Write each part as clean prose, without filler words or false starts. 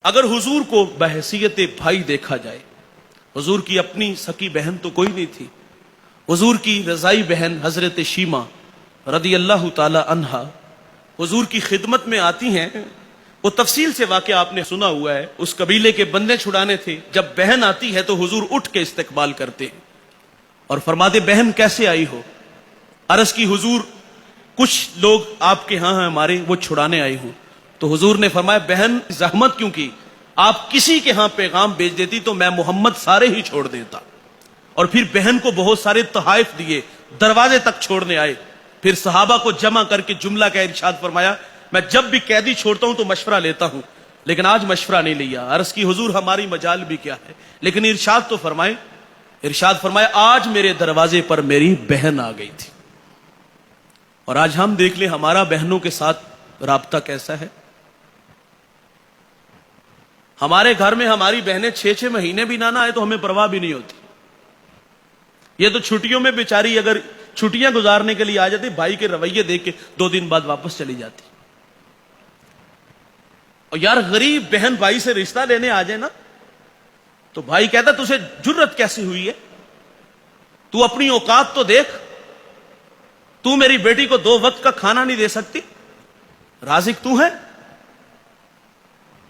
अगर हुजूर को बहैसियत भाई देखा जाए, हुजूर की अपनी सकी बहन तो कोई नहीं थी। हुजूर की रजाई बहन हजरत शीमा रदी अल्लाह ताला अन्हा हुजूर की खिदमत में आती हैं। वो तफसील से वाकया आपने सुना हुआ है। उस कबीले के बंदे छुड़ाने थे। जब बहन आती है तो हुजूर उठ के इस्तकबाल करते हैं और फरमाते, बहन कैसे आई हो? अर्ज की, हुजूर कुछ लोग आपके यहाँ हैं हमारे, वो छुड़ाने आई हूं। तो हुजूर ने फरमाया, बहन जहमत क्यों की? आप किसी के यहां पैगाम भेज देती तो मैं मोहम्मद सारे ही छोड़ देता। और फिर बहन को बहुत सारे तोहफे दिए, दरवाजे तक छोड़ने आए। फिर सहाबा को जमा करके जुमला का इरशाद फरमाया, मैं जब भी कैदी छोड़ता हूं तो मशवरा लेता हूं, लेकिन आज मशवरा नहीं लिया। अर्ज की, हुजूर हमारी मजाल भी क्या है, लेकिन इरशाद तो फरमाए। इरशाद फरमाए, आज मेरे दरवाजे पर मेरी बहन आ गई थी। और आज हम देख ले हमारा बहनों के साथ राब्ता कैसा है। हमारे घर में हमारी बहनें 6-6 महीने भी ना आए तो हमें परवाह भी नहीं होती। ये तो छुट्टियों में बेचारी अगर छुट्टियां गुजारने के लिए आ जाती, भाई के रवैये देख के 2 दिन बाद वापस चली जाती। और यार गरीब बहन भाई से रिश्ता लेने आ जाए ना तो भाई कहता, तुझे जुर्रत कैसी हुई है? तू अपनी औकात तो देख। तू मेरी बेटी को 2 वक्त का खाना नहीं दे सकती, राजिक तू है।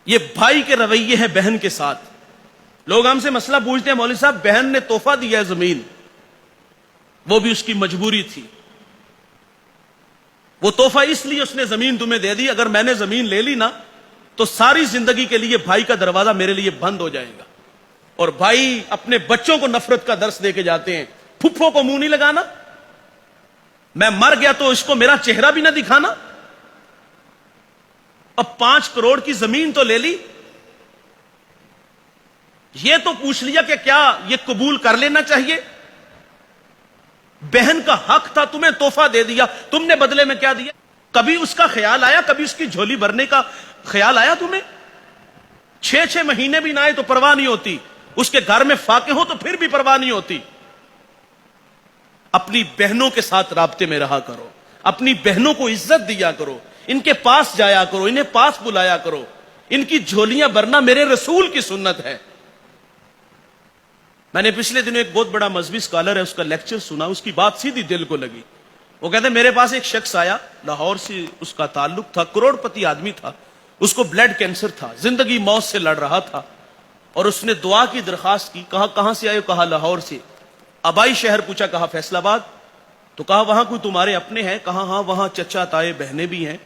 ये भाई के रवैये है बहन के साथ। लोग हमसे मसला पूछते हैं, मौलवी साहब बहन ने तोहफा दिया है जमीन, वो भी उसकी मजबूरी थी। वो तोहफा इसलिए उसने जमीन तुम्हें दे दी, अगर मैंने जमीन ले ली ना तो सारी जिंदगी के लिए भाई का दरवाजा मेरे लिए बंद हो जाएगा। और भाई अपने बच्चों को नफरत का दर्स देके जाते हैं, फुफ्फो को मुंह नहीं लगाना, मैं मर गया तो इसको मेरा चेहरा भी ना दिखाना। अब 5 करोड़ की जमीन तो ले ली, ये तो पूछ लिया कि क्या ये कबूल कर लेना चाहिए? बहन का हक था, तुम्हें तोहफा दे दिया, तुमने बदले में क्या दिया? कभी उसका ख्याल आया, कभी उसकी झोली भरने का ख्याल आया तुम्हें? 6-6 महीने भी ना आए तो परवाह नहीं होती, उसके घर में फाके हो तो फिर भी परवाह नहीं होती। अपनी बहनों के साथ राब्ते में रहा करो, अपनी बहनों को इज्जत दिया करो, इनके पास जाया करो, इन्हें पास बुलाया करो। इनकी झोलियां भरना मेरे रसूल की सुन्नत है। मैंने पिछले दिनों एक बहुत बड़ा मजहबी स्कॉलर है, उसका लेक्चर सुना, उसकी बात सीधी दिल को लगी। वो कहते, मेरे पास एक शख्स आया, लाहौर से उसका ताल्लुक था, करोड़पति आदमी था, उसको ब्लड कैंसर था, जिंदगी मौत से लड़ रहा था। और उसने दुआ की दरखास्त की। कहां से आए? कहा लाहौर से। आबाई शहर पूछा, कहा फैसलाबाद। तो कहा वहां कोई तुम्हारे अपने हैं? कहा हां, वहां चचा ताए बहनें भी हैं।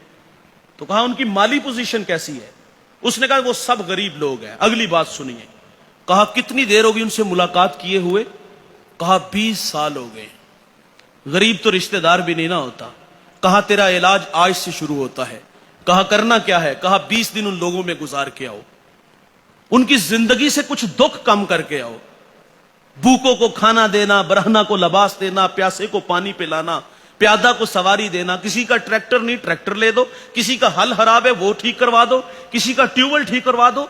तो कहा उनकी माली पोजीशन कैसी है? उसने कहा वो सब गरीब लोग हैं। अगली बात सुनिए। कहा कितनी देर होगी उनसे मुलाकात किए हुए? कहा 20 साल हो गए। गरीब तो रिश्तेदार भी नहीं ना होता। कहा तेरा इलाज आज से शुरू होता है। कहा करना क्या है? कहा 20 दिन उन लोगों में गुजार के आओ, उनकी जिंदगी से कुछ दुख कम करके आओ। भूखों को खाना देना, बरहना को लिबास देना, प्यासे को पानी पिलाना, प्यादा को सवारी देना। किसी का ट्रैक्टर नहीं, ट्रैक्टर ले दो। किसी का हल खराब है, वो ठीक करवा दो। किसी का ट्यूबवेल ठीक करवा दो।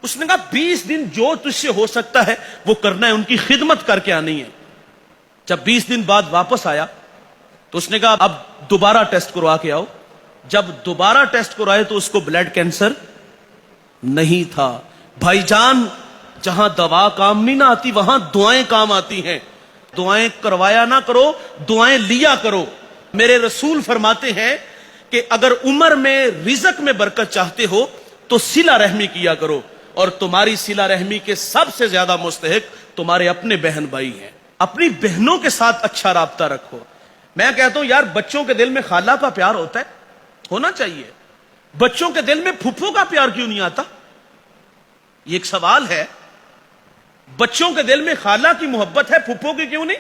उसने कहा 20 दिन जो तुझसे हो सकता है वो करना है, उनकी खिदमत करके आनी है। जब 20 दिन बाद वापस आया तो उसने कहा अब दोबारा टेस्ट करवा के आओ। जब दोबारा टेस्ट करवाए तो उसको ब्लड कैंसर नहीं था। भाईजान, जहां दवा काम नहीं ना आती, वहां दुआएं काम आती हैं। दुआएं करवाया ना करो, दुआएं लिया करो। मेरे रसूल फरमाते हैं कि अगर उम्र में, रिज़्क में बरकत चाहते हो तो सिला रहमी किया करो। और तुम्हारी सिला रहमी के सबसे ज्यादा मुस्तहिक तुम्हारे अपने बहन भाई हैं। अपनी बहनों के साथ अच्छा राब्ता रखो। मैं कहता हूं यार, बच्चों के दिल में खाला का प्यार होता है, होना चाहिए। बच्चों के दिल में फुफ्फो का प्यार क्यों नहीं आता? ये एक सवाल है। बच्चों के दिल में खाला की मोहब्बत है, फुफ्फो की क्यों नहीं?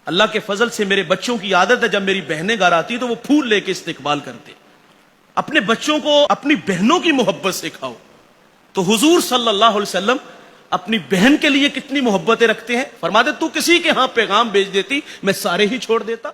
अल्लाह के फजल से मेरे बच्चों की आदत है, जब मेरी बहनें घर आती तो वो फूल लेके इस्तकबाल करते। अपने बच्चों को अपनी बहनों की मोहब्बत सिखाओ। तो हुजूर सल्लल्लाहु अलैहि वसल्लम अपनी बहन के लिए कितनी मोहब्बतें रखते हैं। फरमाते, तू किसी के यहां पैगाम भेज देती, मैं सारे ही छोड़ देता।